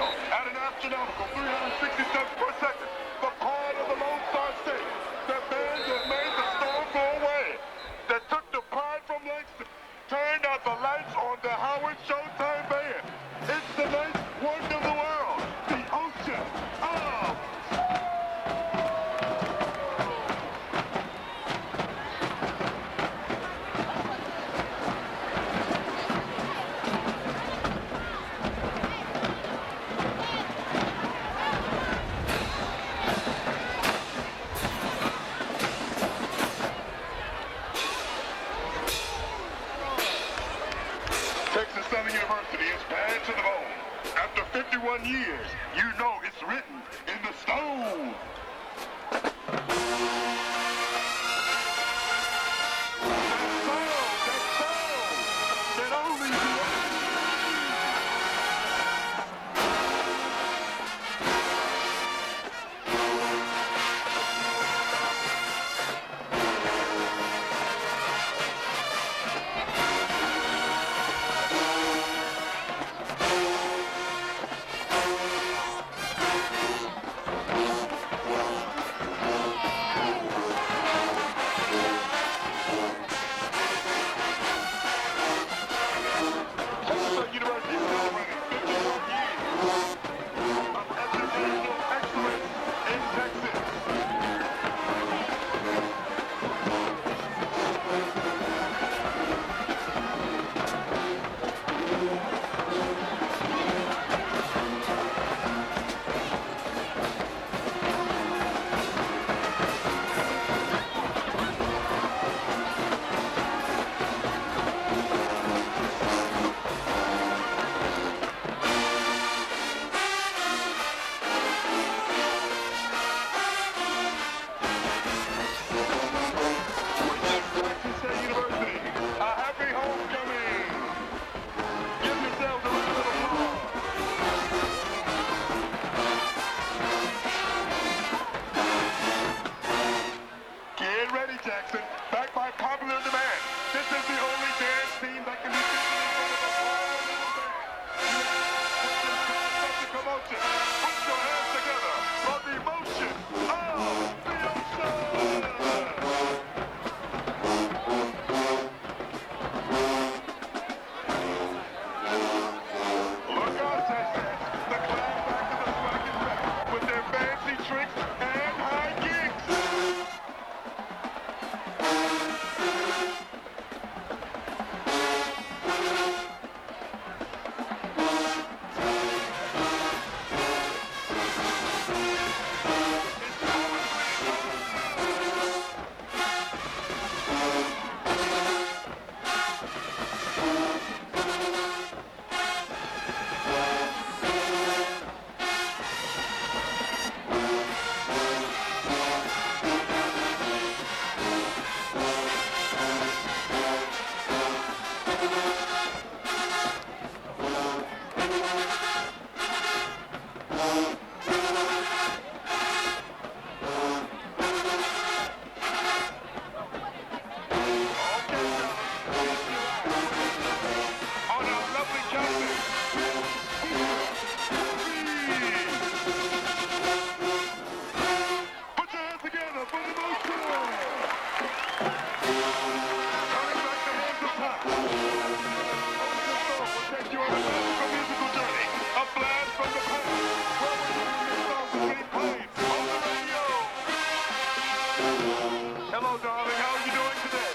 Rio at an astronomical 360 steps per second. The part of the Lone Star State. The band that made the storm go away. That took the pride from Langston. Turned out the lights on the Howard Showtime Band. It's the ninth wonder of the world. The ocean of... Texas Southern University is bad to the bone. After 51 years, you know it's written in the stone. That sound, that only Jackson, backed by popular demand. This is the only dance team that can be featured in front of a whole band. Commotion. Put your hands together for the emotion of the ocean. Look out, Texas. The class act of the swag is back with their fancy tricks and high kicks. Hello, darling. How are you doing today?